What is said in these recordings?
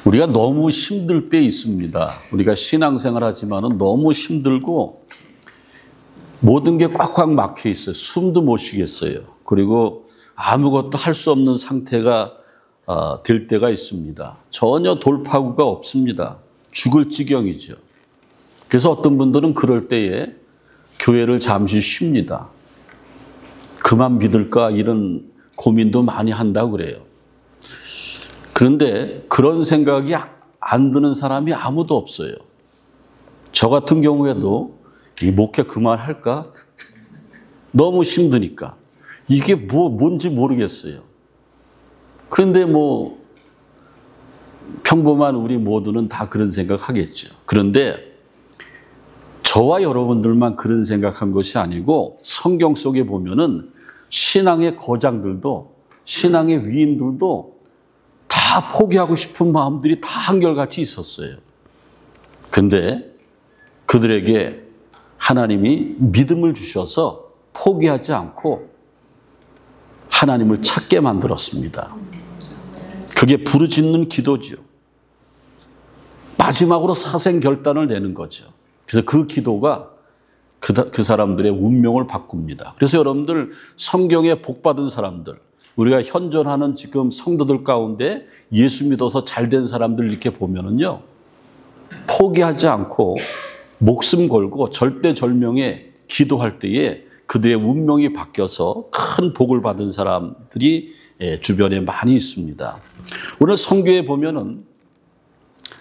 우리가 너무 힘들 때 있습니다. 우리가 신앙생활 하지만은 너무 힘들고 모든 게 꽉꽉 막혀 있어요. 숨도 못 쉬겠어요. 그리고 아무것도 할 수 없는 상태가 될 때가 있습니다. 전혀 돌파구가 없습니다. 죽을 지경이죠. 그래서 어떤 분들은 그럴 때에 교회를 잠시 쉽니다. 그만 믿을까 이런 고민도 많이 한다고 그래요. 그런데 그런 생각이 안 드는 사람이 아무도 없어요. 저 같은 경우에도 이 목회 그만할까? 너무 힘드니까. 이게 뭔지 모르겠어요. 그런데 평범한 우리 모두는 다 그런 생각하겠죠. 그런데 저와 여러분들만 그런 생각한 것이 아니고 성경 속에 보면은 신앙의 거장들도 신앙의 위인들도 다 포기하고 싶은 마음들이 다 한결같이 있었어요. 근데 그들에게 하나님이 믿음을 주셔서 포기하지 않고 하나님을 찾게 만들었습니다. 그게 부르짖는 기도죠. 마지막으로 사생결단을 내는 거죠. 그래서 그 기도가 그 사람들의 운명을 바꿉니다. 그래서 여러분들 성경에 복받은 사람들, 우리가 현존하는 지금 성도들 가운데 예수 믿어서 잘된 사람들 이렇게 보면은요, 포기하지 않고 목숨 걸고 절대절명에 기도할 때에 그들의 운명이 바뀌어서 큰 복을 받은 사람들이 주변에 많이 있습니다. 오늘 성경에 보면은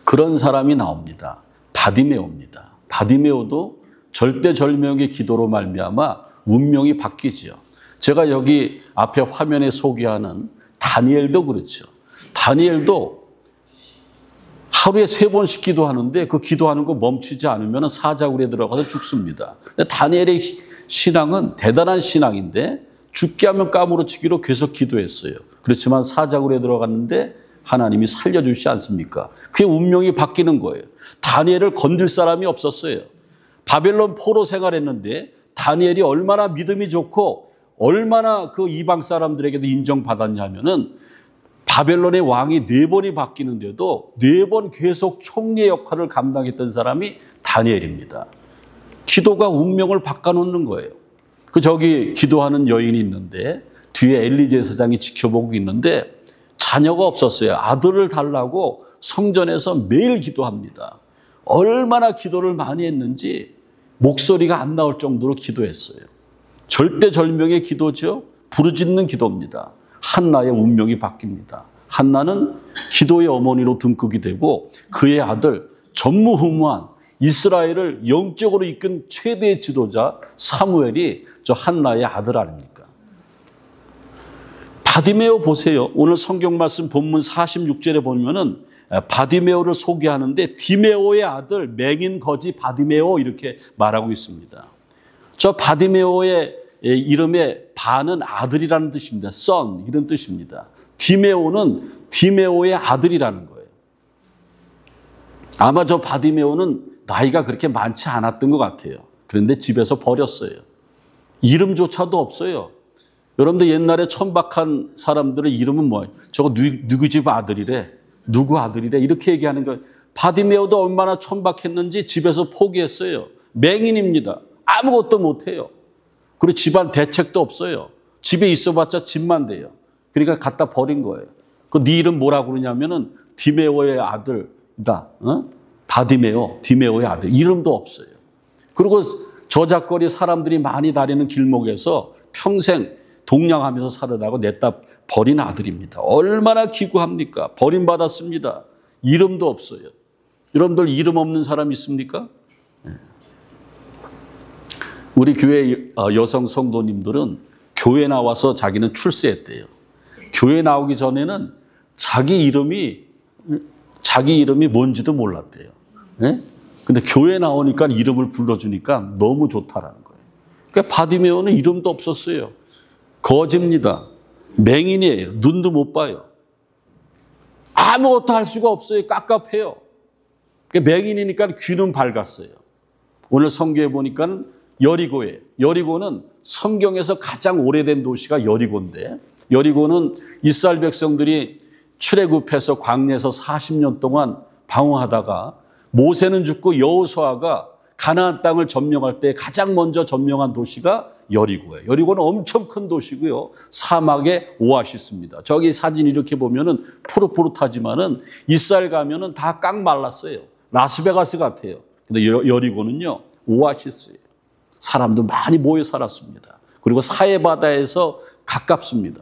그런 사람이 나옵니다. 바디메오입니다. 바디메오도 절대절명의 기도로 말미암아 운명이 바뀌죠. 제가 여기 앞에 화면에 소개하는 다니엘도 그렇죠. 다니엘도 하루에 3번씩 기도하는데 그 기도하는 거 멈추지 않으면 사자굴에 들어가서 죽습니다. 다니엘의 신앙은 대단한 신앙인데 죽게 하면 까무러치기로 계속 기도했어요. 그렇지만 사자굴에 들어갔는데 하나님이 살려주시지 않습니까? 그게 운명이 바뀌는 거예요. 다니엘을 건들 사람이 없었어요. 바벨론 포로 생활했는데 다니엘이 얼마나 믿음이 좋고 얼마나 그 이방 사람들에게도 인정받았냐면은 바벨론의 왕이 4번이 바뀌는데도 4번 계속 총리의 역할을 감당했던 사람이 다니엘입니다. 기도가 운명을 바꿔놓는 거예요. 저기 기도하는 여인이 있는데 뒤에 엘리 제사장이 지켜보고 있는데 자녀가 없었어요. 아들을 달라고 성전에서 매일 기도합니다. 얼마나 기도를 많이 했는지 목소리가 안 나올 정도로 기도했어요. 절대절명의 기도죠. 부르짖는 기도입니다. 한나의 운명이 바뀝니다. 한나는 기도의 어머니로 등극이 되고 그의 아들 전무후무한 이스라엘을 영적으로 이끈 최대의 지도자 사무엘이 저 한나의 아들 아닙니까? 바디메오 보세요. 오늘 성경 말씀 본문 46절에 보면은 바디메오를 소개하는데 디메오의 아들 맹인 거지 바디메오 이렇게 말하고 있습니다. 저 바디메오의 이름의 바는 아들이라는 뜻입니다. son 이런 뜻입니다. 디메오는 디메오의 아들이라는 거예요. 아마 저 바디메오는 나이가 그렇게 많지 않았던 것 같아요. 그런데 집에서 버렸어요. 이름조차도 없어요. 여러분들 옛날에 천박한 사람들의 이름은 뭐예요? 저거 누구 집 아들이래? 누구 아들이래? 이렇게 얘기하는 거예요. 바디메오도 얼마나 천박했는지 집에서 포기했어요. 맹인입니다. 아무것도 못해요. 그리고 집안 대책도 없어요. 집에 있어봤자 집만 돼요. 그러니까 갖다 버린 거예요. 네 이름 뭐라고 그러냐면은 디메오의 아들이다. 바디메오, 디메오의 아들. 이름도 없어요. 그리고 저작거리 사람들이 많이 다니는 길목에서 평생 동냥하면서 살으라고 냈다 버린 아들입니다. 얼마나 기구합니까? 버림받았습니다. 이름도 없어요. 여러분들 이름 없는 사람 있습니까? 네. 우리 교회 여성 성도님들은 교회 나와서 자기는 출세했대요. 교회 나오기 전에는 자기 이름이 뭔지도 몰랐대요. 네? 근데 교회 나오니까 이름을 불러주니까 너무 좋다라는 거예요. 그러니까 바디메오는 이름도 없었어요. 거지입니다. 맹인이에요. 눈도 못 봐요. 아무것도 할 수가 없어요. 깝깝해요. 그러니까 맹인이니까 귀는 밝았어요. 오늘 성경에 보니까 여리고예요. 여리고는 성경에서 가장 오래된 도시가 여리고인데 여리고는 이스라엘 백성들이 출애굽해서 광야에서 40년 동안 방황하다가 모세는 죽고 여호수아가 가나안 땅을 점령할 때 가장 먼저 점령한 도시가 여리고예요. 여리고는 엄청 큰 도시고요. 사막의 오아시스입니다. 저기 사진 이렇게 보면은 푸릇푸릇하지만은 이스라엘 가면은 다 깡 말랐어요. 라스베가스 같아요. 근데 여리고는요, 오아시스예요. 사람도 많이 모여 살았습니다. 그리고 사해바다에서 가깝습니다.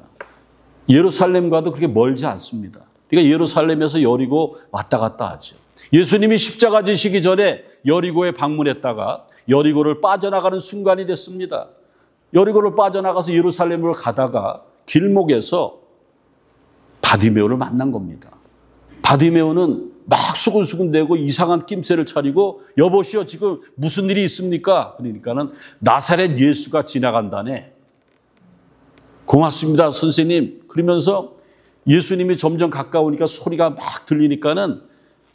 예루살렘과도 그렇게 멀지 않습니다. 그러니까 예루살렘에서 여리고 왔다 갔다 하죠. 예수님이 십자가 지시기 전에 여리고에 방문했다가 여리고를 빠져나가는 순간이 됐습니다. 여리고를 빠져나가서 예루살렘으로 가다가 길목에서 바디메오를 만난 겁니다. 바디메오는 막 수근수근대고 이상한 낌새를 차리고 여보시오 지금 무슨 일이 있습니까? 그러니까는 나사렛 예수가 지나간다네. 고맙습니다 선생님. 그러면서 예수님이 점점 가까우니까 소리가 막 들리니까는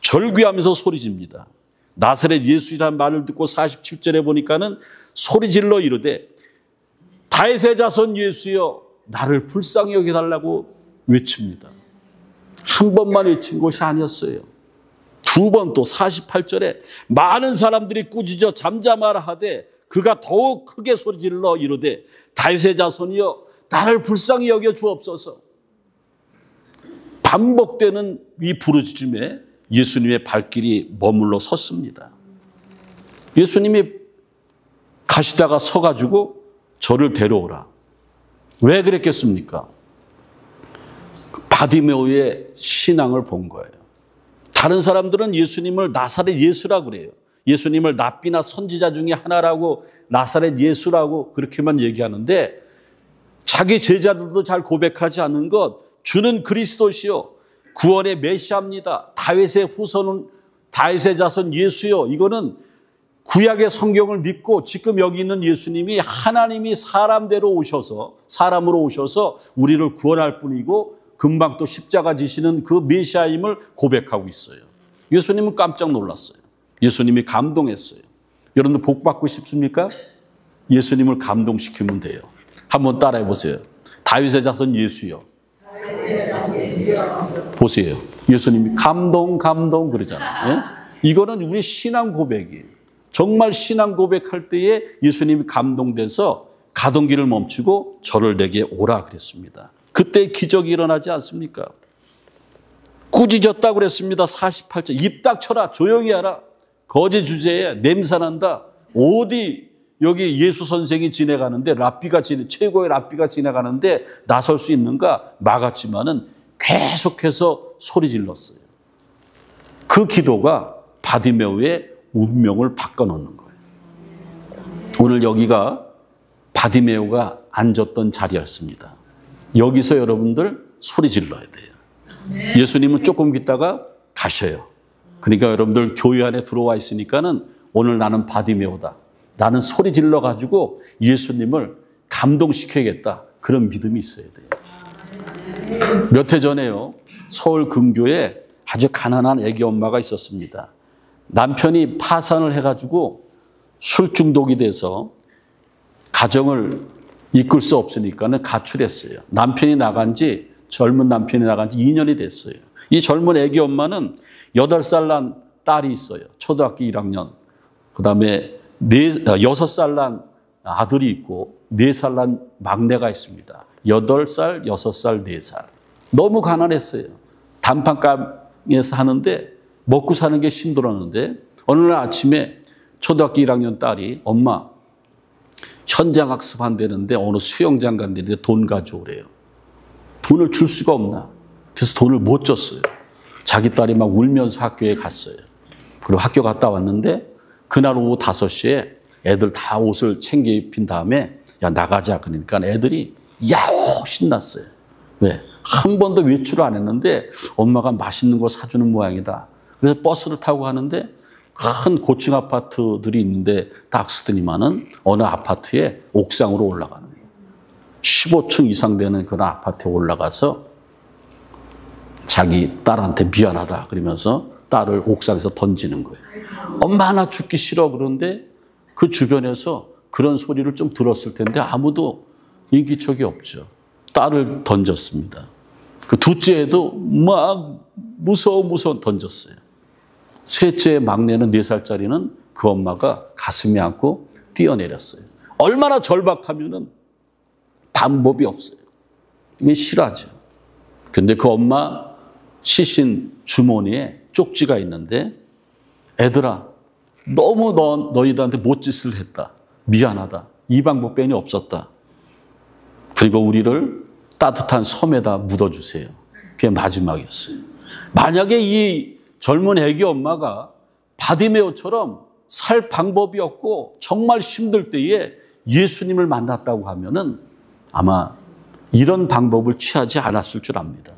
절규하면서 소리 집니다. 나사렛 예수라는 말을 듣고 47절에 보니까는 소리 질러 이르되 다윗의 자손 예수여 나를 불쌍히 여겨달라고 외칩니다. 한 번만 외친 것이 아니었어요. 두 번 또 48절에 많은 사람들이 꾸짖어 잠잠하라 하되 그가 더욱 크게 소리 질러 이르되 다윗의 자손이여 나를 불쌍히 여겨 주옵소서. 반복되는 이 부르짖음에 예수님의 발길이 머물러 섰습니다. 예수님이 가시다가 서가지고 저를 데려오라. 왜 그랬겠습니까? 바디메오의 신앙을 본 거예요. 다른 사람들은 예수님을 나사렛 예수라고 그래요. 예수님을 랍비나 선지자 중에 하나라고 나사렛 예수라고 그렇게만 얘기하는데 자기 제자들도 잘 고백하지 않는 것, 주는 그리스도시요 구원의 메시아입니다. 다윗의 후손은 다윗의 자손 예수요. 이거는 구약의 성경을 믿고 지금 여기 있는 예수님이 하나님이 사람으로 오셔서 우리를 구원할 뿐이고 금방 또 십자가 지시는 그 메시아임을 고백하고 있어요. 예수님은 깜짝 놀랐어요. 예수님이 감동했어요. 여러분들 복 받고 싶습니까? 예수님을 감동시키면 돼요. 한번 따라해 보세요. 다윗의 자손 예수요. 보세요. 예수님이 감동 그러잖아요. 예? 이거는 우리 신앙 고백이에요. 정말 신앙 고백할 때에 예수님이 감동돼서 가던 길을 멈추고 저를 내게 오라 그랬습니다. 그때 기적이 일어나지 않습니까? 꾸짖었다고 그랬습니다. 48절. 입 닥쳐라. 조용히 하라. 거짓 주제에 냄새난다. 어디 여기 예수 선생이 지나가는데 최고의 랍비가 지나가는데 나설 수 있는가? 막았지만은 계속해서 소리 질렀어요. 그 기도가 바디메오의 운명을 바꿔놓는 거예요. 오늘 여기가 바디메오가 앉았던 자리였습니다. 여기서 여러분들 소리 질러야 돼요. 예수님은 조금 있다가 가셔요. 그러니까 여러분들 교회 안에 들어와 있으니까는 오늘 나는 바디메오다. 나는 소리 질러가지고 예수님을 감동시켜야겠다. 그런 믿음이 있어야 돼요. 몇 해 전에요. 서울 근교에 아주 가난한 애기 엄마가 있었습니다. 남편이 파산을 해가지고 술 중독이 돼서 가정을 이끌 수 없으니까는 가출했어요. 젊은 남편이 나간 지 2년이 됐어요. 이 젊은 애기 엄마는 8살 난 딸이 있어요. 초등학교 1학년. 그 다음에 6살 난 아들이 있고 4살 난 막내가 있습니다. 8살, 6살, 4살. 너무 가난했어요. 단판감에서 하는데 먹고 사는 게 힘들었는데 어느 날 아침에 초등학교 1학년 딸이 엄마 현장 학습한다는데 어느 수영장 간다는데 돈 가져오래요. 돈을 줄 수가 없나. 그래서 돈을 못 줬어요. 자기 딸이 막 울면서 학교에 갔어요. 그리고 학교 갔다 왔는데 그날 오후 5시에 애들 다 옷을 챙겨 입힌 다음에 야 나가자 그러니까 애들이 야호 신났어요. 왜? 한 번도 외출을 안 했는데 엄마가 맛있는 거 사주는 모양이다. 그래서 버스를 타고 가는데 큰 고층 아파트들이 있는데 딱 쓰더니만은 어느 아파트에 옥상으로 올라가는 거예요. 15층 이상 되는 그런 아파트에 올라가서 자기 딸한테 미안하다 그러면서 딸을 옥상에서 던지는 거예요. 엄마 나 죽기 싫어 그런데 그 주변에서 그런 소리를 좀 들었을 텐데 아무도 인기척이 없죠. 딸을 던졌습니다. 그 둘째에도 막 무서워 던졌어요. 셋째 막내는 4살짜리는 그 엄마가 가슴에 안고 뛰어내렸어요. 얼마나 절박하면은 방법이 없어요. 이게 실화죠. 근데 그 엄마 시신 주머니에 쪽지가 있는데, 애들아, 너무 너희들한테 못짓을 했다. 미안하다. 이 방법밖에 없었다. 그리고 우리를 따뜻한 섬에다 묻어주세요. 그게 마지막이었어요. 만약에 이 젊은 애기 엄마가 바디메오처럼 살 방법이 없고 정말 힘들 때에 예수님을 만났다고 하면은 아마 이런 방법을 취하지 않았을 줄 압니다.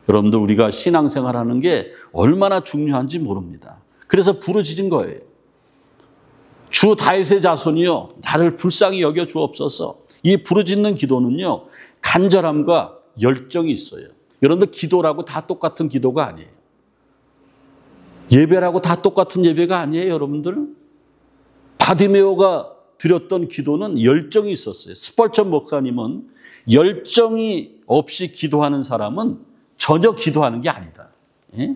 여러분들, 우리가 신앙생활하는 게 얼마나 중요한지 모릅니다. 그래서 부르짖은 거예요. 주 다윗의 자손이요, 나를 불쌍히 여겨 주옵소서. 이 부르짖는 기도는요, 간절함과 열정이 있어요. 여러분들, 기도라고 다 똑같은 기도가 아니에요. 예배라고 다 똑같은 예배가 아니에요, 여러분들. 바디메오가 드렸던 기도는 열정이 있었어요. 스펄전 목사님은 열정이 없이 기도하는 사람은 전혀 기도하는 게 아니다. 예?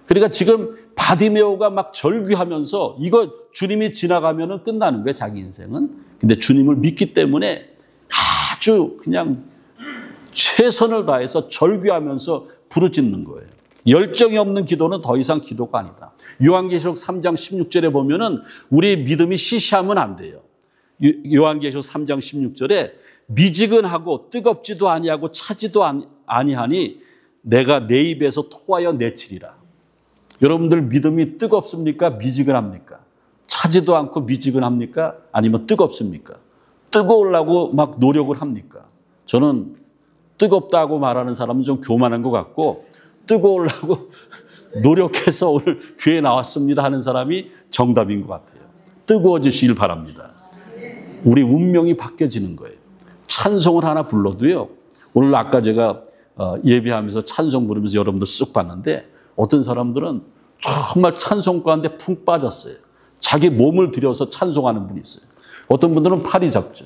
그러니까 지금 바디메오가 막 절규하면서 이거 주님이 지나가면 끝나는 거예요, 자기 인생은. 근데 주님을 믿기 때문에 아주 그냥 최선을 다해서 절규하면서 부르짖는 거예요. 열정이 없는 기도는 더 이상 기도가 아니다. 요한계시록 3장 16절에 보면은 우리 믿음이 시시하면 안 돼요. 요한계시록 3장 16절에 미지근하고 뜨겁지도 아니하고 차지도 아니하니 내가 내 입에서 토하여 내치리라. 여러분들, 믿음이 뜨겁습니까? 미지근합니까? 차지도 않고 미지근합니까? 아니면 뜨겁습니까? 뜨거우려고 막 노력을 합니까? 저는 뜨겁다고 말하는 사람은 좀 교만한 것 같고, 뜨거우려고 노력해서 오늘 교회에 나왔습니다 하는 사람이 정답인 것 같아요. 뜨거워지시길 바랍니다. 우리 운명이 바뀌어지는 거예요. 찬송을 하나 불러도요, 오늘 아까 제가 예배하면서 찬송 부르면서 여러분들 쓱 봤는데, 어떤 사람들은 정말 찬송 가운데 푹 빠졌어요. 자기 몸을 들여서 찬송하는 분이 있어요. 어떤 분들은 팔이 작죠.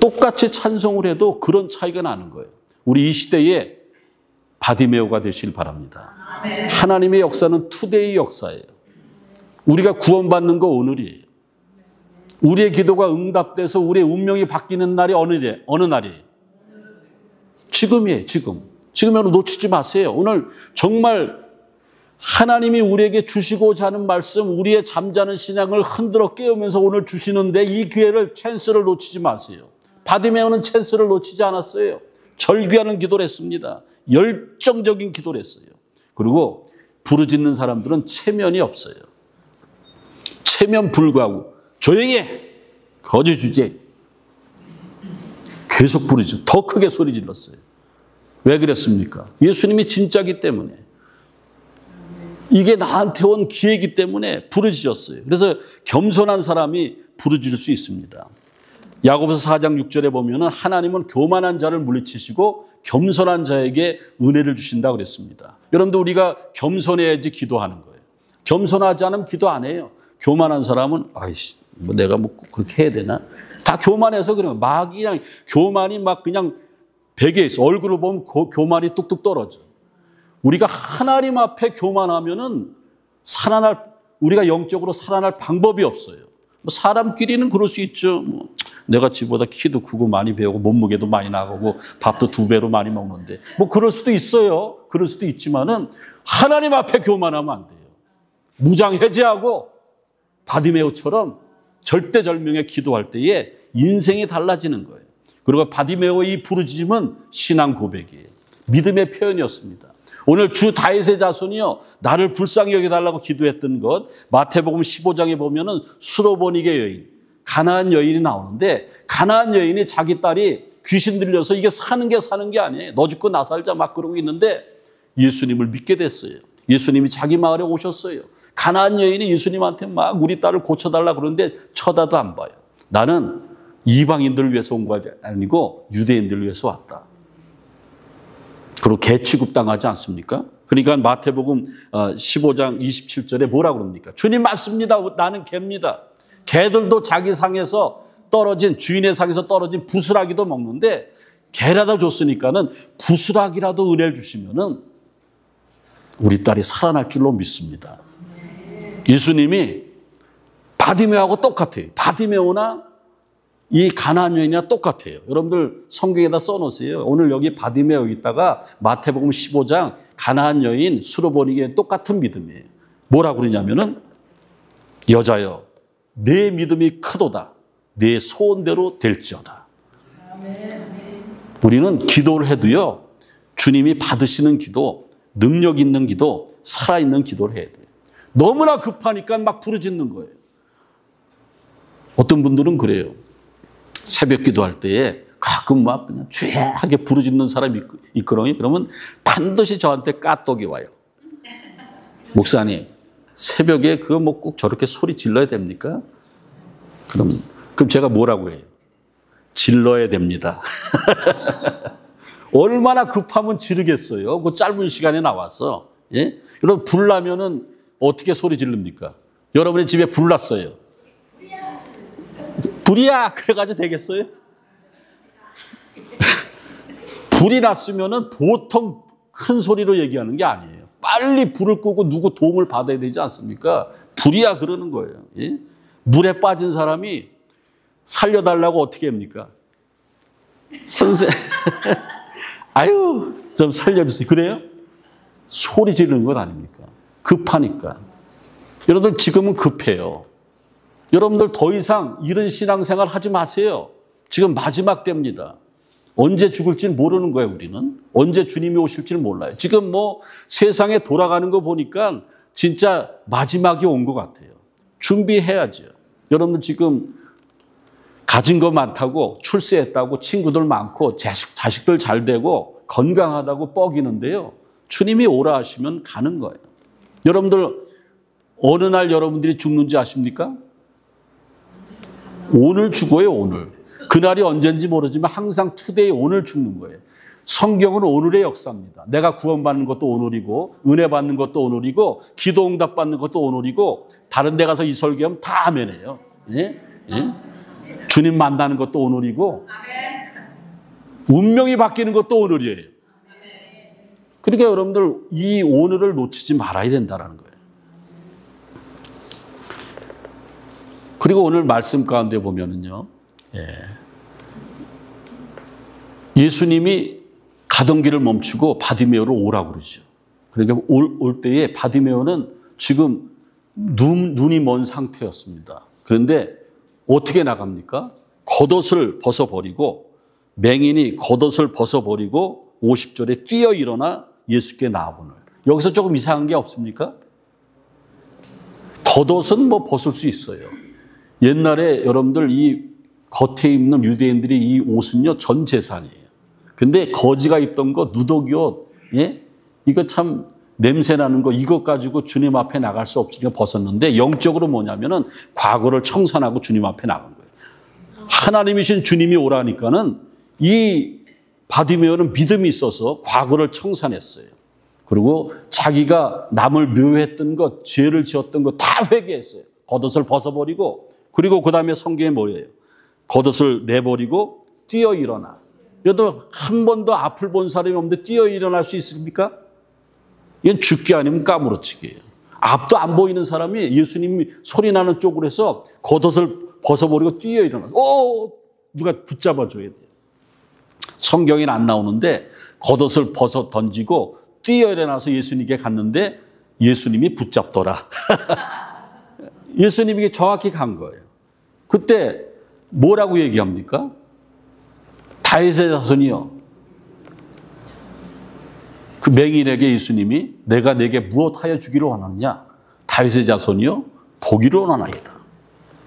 똑같이 찬송을 해도 그런 차이가 나는 거예요. 우리 이 시대에 바디메오가 되시길 바랍니다. 하나님의 역사는 투데이 역사예요. 우리가 구원받는 거 오늘이에요. 우리의 기도가 응답돼서 우리의 운명이 바뀌는 날이 어느 날이에요? 지금이에요, 지금. 지금은 놓치지 마세요. 오늘 정말 하나님이 우리에게 주시고자 하는 말씀, 우리의 잠자는 신앙을 흔들어 깨우면서 오늘 주시는데, 이 기회를, 찬스를 놓치지 마세요. 바디메오는 찬스를 놓치지 않았어요. 절규하는 기도를 했습니다. 열정적인 기도를 했어요. 그리고 부르짖는 사람들은 체면이 없어요. 체면 불구하고 조용히 해, 거짓 주제, 계속 부르짖어. 더 크게 소리 질렀어요. 왜 그랬습니까? 예수님이 진짜기 때문에. 이게 나한테 온 기회이기 때문에 부르짖었어요. 그래서 겸손한 사람이 부르짖을 수 있습니다. 야고보서 4장 6절에 보면은 하나님은 교만한 자를 물리치시고 겸손한 자에게 은혜를 주신다고 그랬습니다. 여러분들, 우리가 겸손해야지 기도하는 거예요. 겸손하지 않으면 기도 안 해요. 교만한 사람은 아이씨, 뭐 내가 뭐 그렇게 해야 되나? 다 교만해서 그래요. 막 그냥 교만이 막 그냥 베개 있어. 얼굴을 보면 교만이 뚝뚝 떨어져. 우리가 하나님 앞에 교만하면은 우리가 영적으로 살아날 방법이 없어요. 뭐 사람끼리는 그럴 수 있죠. 뭐 내가 지보다 키도 크고 많이 배우고 몸무게도 많이 나가고 밥도 2배로 많이 먹는데, 뭐 그럴 수도 있어요. 그럴 수도 있지만은 하나님 앞에 교만하면 안 돼요. 무장해제하고 바디메오처럼 절대절명의 기도할 때에 인생이 달라지는 거예요. 그리고 바디메오의 이 부르짖음은 신앙 고백이에요. 믿음의 표현이었습니다. 오늘 주 다윗의 자손이요, 나를 불쌍히 여겨달라고 기도했던 것, 마태복음 15장에 보면은 수로보니게 여인, 가나안 여인이 나오는데, 가나안 여인이 자기 딸이 귀신 들려서 이게 사는 게 아니에요. 너 죽고 나 살자 막 그러고 있는데 예수님을 믿게 됐어요. 예수님이 자기 마을에 오셨어요. 가나안 여인이 예수님한테 막 우리 딸을 고쳐달라 그러는데 쳐다도 안 봐요. 나는 이방인들을 위해서 온 거 아니고 유대인들을 위해서 왔다. 그리고 개 취급당하지 않습니까? 그러니까 마태복음 15장 27절에 뭐라고 그럽니까? 주님 맞습니다. 나는 개입니다. 개들도 자기 상에서 떨어진, 주인의 상에서 떨어진 부스라기도 먹는데 개라도 줬으니까는 부스락이라도 은혜를 주시면은 우리 딸이 살아날 줄로 믿습니다. 예수님이 바디메오하고 똑같아요. 바디메오나 이 가나안 여인이랑 똑같아요. 여러분들 성경에다 써놓으세요. 오늘 여기 바디메오 있다가 마태복음 15장 가나안 여인 수로보니게 똑같은 믿음이에요. 뭐라고 그러냐면은 여자여 내 믿음이 크도다. 내 소원대로 될지어다. 우리는 기도를 해도요. 주님이 받으시는 기도, 능력 있는 기도, 살아있는 기도를 해야 돼요. 너무나 급하니까 막 부르짖는 거예요. 어떤 분들은 그래요. 새벽 기도할 때에 가끔 막 그냥 쥐하게 부르짖는 사람이 있거든요. 그러면 반드시 저한테 까똑이 와요. 목사님, 새벽에 그거 뭐 꼭 저렇게 소리 질러야 됩니까? 그럼 제가 뭐라고 해요? 질러야 됩니다. 얼마나 급하면 지르겠어요. 그 짧은 시간에 나와서. 예? 여러분, 불 나면은 어떻게 소리 지릅니까? 여러분의 집에 불 났어요. 불이야! 그래가지고 되겠어요? 불이 났으면은 보통 큰 소리로 얘기하는 게 아니에요. 빨리 불을 끄고 누구 도움을 받아야 되지 않습니까? 불이야! 그러는 거예요. 예? 물에 빠진 사람이 살려달라고 어떻게 합니까? 선생, 아유, 좀 살려주세요. 그래요? 소리 지르는 건 아닙니까? 급하니까. 여러분들 지금은 급해요. 여러분들 더 이상 이런 신앙생활 하지 마세요. 지금 마지막 때입니다. 언제 죽을지 모르는 거예요, 우리는. 언제 주님이 오실지 몰라요. 지금 뭐 세상에 돌아가는 거 보니까 진짜 마지막이 온 것 같아요. 준비해야죠. 여러분들 지금 가진 거 많다고 출세했다고 친구들 많고 자식들 잘 되고 건강하다고 뻐기는데요. 주님이 오라 하시면 가는 거예요. 여러분들 어느 날 여러분들이 죽는지 아십니까? 오늘 죽어요, 오늘. 그날이 언젠지 모르지만 항상 투데이 오늘 죽는 거예요. 성경은 오늘의 역사입니다. 내가 구원받는 것도 오늘이고 은혜 받는 것도 오늘이고 기도 응답 받는 것도 오늘이고 다른 데 가서 이 설교하면 다 아멘이에요. 예? 예? 주님 만나는 것도 오늘이고 운명이 바뀌는 것도 오늘이에요. 그러니까 여러분들 이 오늘을 놓치지 말아야 된다는 거예요. 그리고 오늘 말씀 가운데 보면은요. 예수님이 가던 길을 멈추고 바디메오로 오라고 그러죠. 그러니까 올 때에 바디메오는 지금 눈이 먼 상태였습니다. 그런데 어떻게 나갑니까? 겉옷을 벗어버리고 맹인이 겉옷을 벗어버리고 50절에 뛰어 일어나 예수께 나아오늘. 여기서 조금 이상한 게 없습니까? 겉옷은 뭐 벗을 수 있어요. 옛날에 여러분들 이 겉에 입는 유대인들이 이 옷은요 전 재산이에요. 근데 거지가 입던 거 누더기 옷, 예? 이거 참 냄새 나는 거 이것 가지고 주님 앞에 나갈 수 없으니까 벗었는데 영적으로 뭐냐면은 과거를 청산하고 주님 앞에 나간 거예요. 하나님이신 주님이 오라니까는 이 바디메오는 믿음이 있어서 과거를 청산했어요. 그리고 자기가 남을 묘했던 것, 죄를 지었던 것 다 회개했어요. 겉옷을 벗어버리고 그리고 그 다음에 성경에 뭐예요? 겉옷을 내버리고 뛰어 일어나. 여러분 한 번도 앞을 본 사람이 없는데 뛰어 일어날 수 있습니까? 이건 죽기 아니면 까무러치기예요. 앞도 안 보이는 사람이 예수님이 소리 나는 쪽으로 해서 겉옷을 벗어버리고 뛰어 일어나. 누가 붙잡아줘야 돼요. 성경에는 안 나오는데 겉옷을 벗어 던지고 뛰어 일어나서 예수님께 갔는데 예수님이 붙잡더라. 예수님이 정확히 간 거예요. 그때 뭐라고 얘기합니까? 다윗의 자손이요. 그 맹인에게 예수님이 내가 내게 무엇하여 주기를 원하느냐? 다윗의 자손이요. 보기를 원하나이다.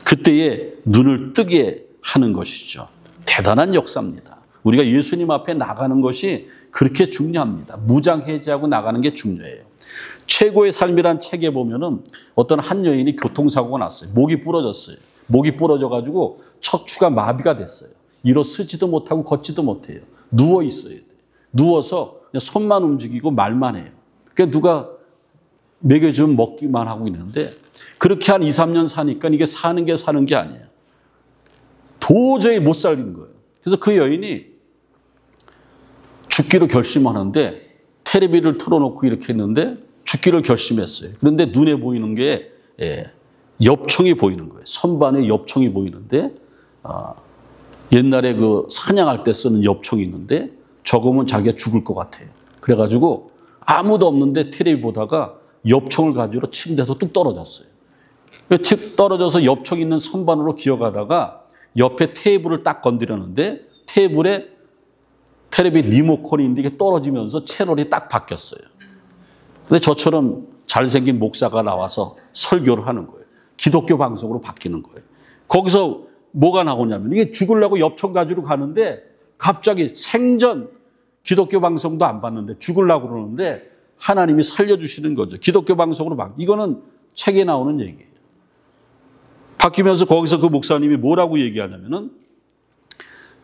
그때에 눈을 뜨게 하는 것이죠. 대단한 역사입니다. 우리가 예수님 앞에 나가는 것이 그렇게 중요합니다. 무장해제하고 나가는 게 중요해요. 최고의 삶이란 책에 보면은 어떤 한 여인이 교통사고가 났어요. 목이 부러졌어요. 목이 부러져가지고 척추가 마비가 됐어요. 일어 서지도 못하고 걷지도 못해요. 누워 있어야 돼요. 누워서 그냥 손만 움직이고 말만 해요. 그러니까 누가 먹여주면 먹기만 하고 있는데 그렇게 한 2, 3년 사니까 이게 사는 게 아니에요. 도저히 못 살리는 거예요. 그래서 그 여인이 죽기로 결심하는데 텔레비를 틀어놓고 이렇게 했는데 죽기를 결심했어요. 그런데 눈에 보이는 게 엽총이 보이는 거예요. 선반에 엽총이 보이는데 옛날에 그 사냥할 때 쓰는 엽총이 있는데 저거면 자기가 죽을 것 같아요. 그래가지고 아무도 없는데 텔레비 보다가 엽총을 가지고 침대에서 뚝 떨어졌어요. 떨어져서 엽총 있는 선반으로 기어가다가 옆에 테이블을 딱 건드렸는데 테이블에 텔레비 리모컨이 있는데 이게 떨어지면서 채널이 딱 바뀌었어요. 근데 저처럼 잘생긴 목사가 나와서 설교를 하는 거예요. 기독교 방송으로 바뀌는 거예요. 거기서 뭐가 나오냐면 이게 죽으려고 엽총 가지고 가는데 갑자기 생전 기독교 방송도 안 봤는데 죽으려고 그러는데 하나님이 살려주시는 거죠. 기독교 방송으로 이거는 책에 나오는 얘기예요. 바뀌면서 거기서 그 목사님이 뭐라고 얘기하냐면은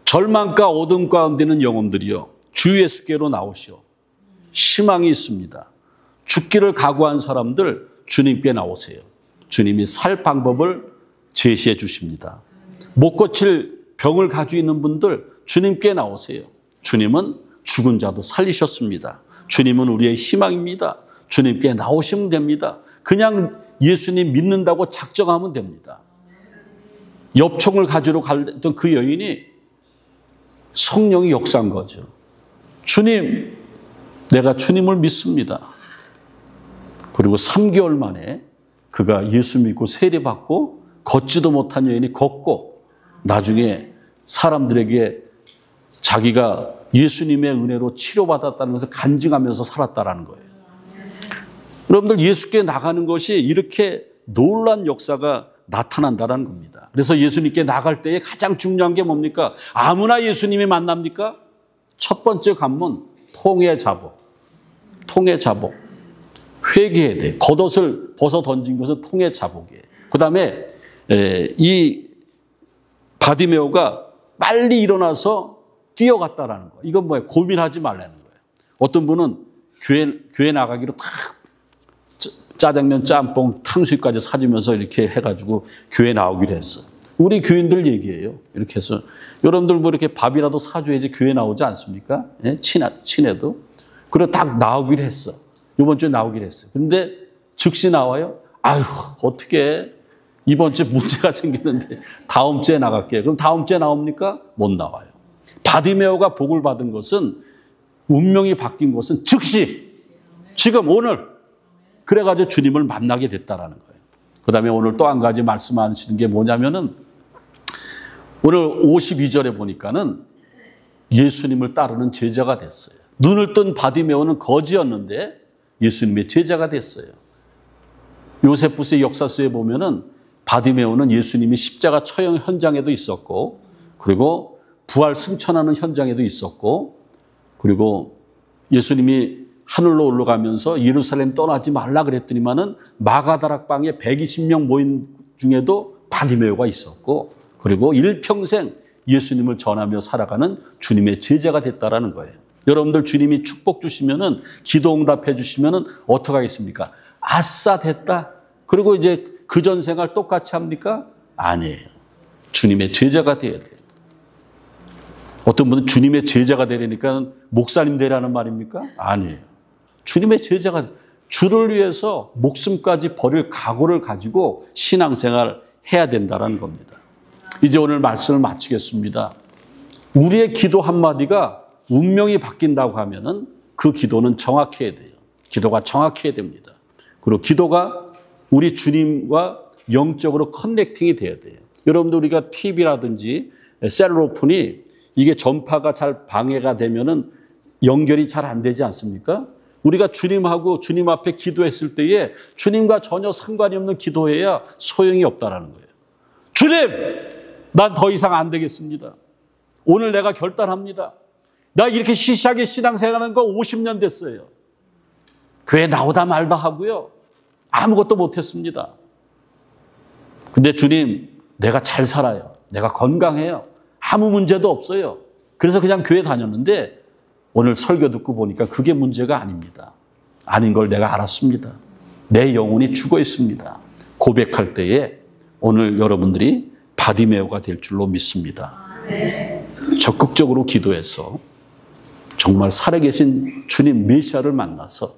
절망과 어둠 가운데 있는 영혼들이요. 주 예수께로 나오시오. 희망이 있습니다. 죽기를 각오한 사람들 주님께 나오세요. 주님이 살 방법을 제시해 주십니다. 못 고칠 병을 가지고 있는 분들 주님께 나오세요. 주님은 죽은 자도 살리셨습니다. 주님은 우리의 희망입니다. 주님께 나오시면 됩니다. 그냥 예수님 믿는다고 작정하면 됩니다. 엽총을 가지러 갔던 그 여인이 성령이 역사한 거죠. 주님, 내가 주님을 믿습니다. 그리고 3개월 만에 그가 예수 믿고 세례받고 걷지도 못한 여인이 걷고 나중에 사람들에게 자기가 예수님의 은혜로 치료받았다는 것을 간증하면서 살았다는 거예요. 여러분들 예수께 나가는 것이 이렇게 놀라운 역사가 나타난다는 겁니다. 그래서 예수님께 나갈 때에 가장 중요한 게 뭡니까? 아무나 예수님이 만납니까? 첫 번째 관문, 통의 자복. 통의 자복. 회개해야 돼. 겉옷을 벗어 던진 것은 통의 자복이에요. 그 다음에 이 바디메오가 빨리 일어나서 뛰어갔다라는 거예요. 이건 뭐예요? 고민하지 말라는 거예요. 어떤 분은 교회 나가기로 딱 짜장면, 짬뽕, 탕수육까지 사주면서 이렇게 해가지고 교회 나오기로 했어. 우리 교인들 얘기예요. 이렇게 해서 여러분들 뭐 이렇게 밥이라도 사줘야지 교회 나오지 않습니까? 예? 친해도. 그래 딱 나오기로 했어. 이번 주에 나오기로 했어요. 그런데 즉시 나와요. 아유 어떻게 이번 주에 문제가 생기는데 다음 주에 나갈게요. 그럼 다음 주에 나옵니까? 못 나와요. 바디메오가 복을 받은 것은 운명이 바뀐 것은 즉시 지금 오늘 그래가지고 주님을 만나게 됐다라는 거예요. 그 다음에 오늘 또 한 가지 말씀하시는 게 뭐냐면은 오늘 52절에 보니까는 예수님을 따르는 제자가 됐어요. 눈을 뜬 바디메오는 거지였는데 예수님의 제자가 됐어요. 요세푸스의 역사서에 보면은 바디메오는 예수님이 십자가 처형 현장에도 있었고 그리고 부활 승천하는 현장에도 있었고 그리고 예수님이 하늘로 올라가면서 예루살렘 떠나지 말라 그랬더니만은 마가다락방에 120명 모인 중에도 바디메오가 있었고 그리고 일평생 예수님을 전하며 살아가는 주님의 제자가 됐다라는 거예요. 여러분들 주님이 축복 주시면은 기도 응답해 주시면은 어떻게 하겠습니까? 아싸 됐다. 그리고 이제 그전 생활 똑같이 합니까? 아니에요. 주님의 제자가 돼야 돼요. 어떤 분은 주님의 제자가 되려니까 목사님 되라는 말입니까? 아니에요. 주님의 제자가 주를 위해서 목숨까지 버릴 각오를 가지고 신앙생활을 해야 된다는 겁니다. 이제 오늘 말씀을 마치겠습니다. 우리의 기도 한마디가 운명이 바뀐다고 하면은 그 기도는 정확해야 돼요. 기도가 정확해야 됩니다. 그리고 기도가 우리 주님과 영적으로 커넥팅이 돼야 돼요. 여러분들 우리가 TV라든지 셀로폰이 이게 전파가 잘 방해가 되면은 연결이 잘 안 되지 않습니까? 우리가 주님하고 주님 앞에 기도했을 때에 주님과 전혀 상관이 없는 기도해야 소용이 없다라는 거예요. 주님, 난 더 이상 안 되겠습니다. 오늘 내가 결단합니다. 나 이렇게 시시하게 신앙생활하는 거 50년 됐어요. 교회 나오다 말다 하고요. 아무것도 못했습니다. 근데 주님, 내가 잘 살아요. 내가 건강해요. 아무 문제도 없어요. 그래서 그냥 교회 다녔는데 오늘 설교 듣고 보니까 그게 문제가 아닙니다. 아닌 걸 내가 알았습니다. 내 영혼이 죽어 있습니다. 고백할 때에 오늘 여러분들이 바디메오가 될 줄로 믿습니다. 적극적으로 기도해서 정말 살아계신 주님 메시아를 만나서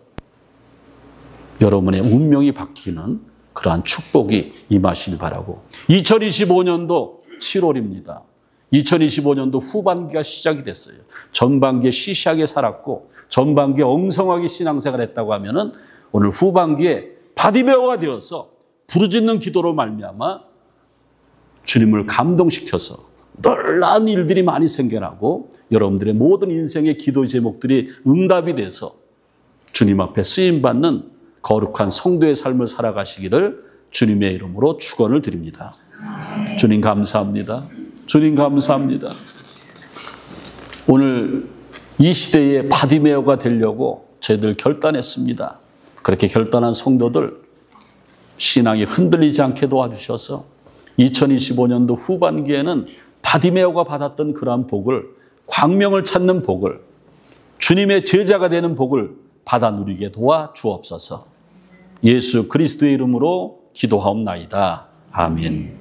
여러분의 운명이 바뀌는 그러한 축복이 임하시길 바라고. 2025년도 7월입니다. 2025년도 후반기가 시작이 됐어요. 전반기에 시시하게 살았고 전반기에 엉성하게 신앙생활 했다고 하면은 오늘 후반기에 바디메오가 되어서 부르짖는 기도로 말미암아 주님을 감동시켜서 놀라운 일들이 많이 생겨나고 여러분들의 모든 인생의 기도 제목들이 응답이 돼서 주님 앞에 쓰임받는 거룩한 성도의 삶을 살아가시기를 주님의 이름으로 축원을 드립니다. 주님 감사합니다. 주님 감사합니다. 오늘 이 시대의 바디메오가 되려고 저희들 결단했습니다. 그렇게 결단한 성도들 신앙이 흔들리지 않게 도와주셔서 2025년도 후반기에는 바디메오가 받았던 그러한 복을, 광명을 찾는 복을, 주님의 제자가 되는 복을 받아 누리게 도와 주옵소서. 예수 그리스도의 이름으로 기도하옵나이다. 아멘.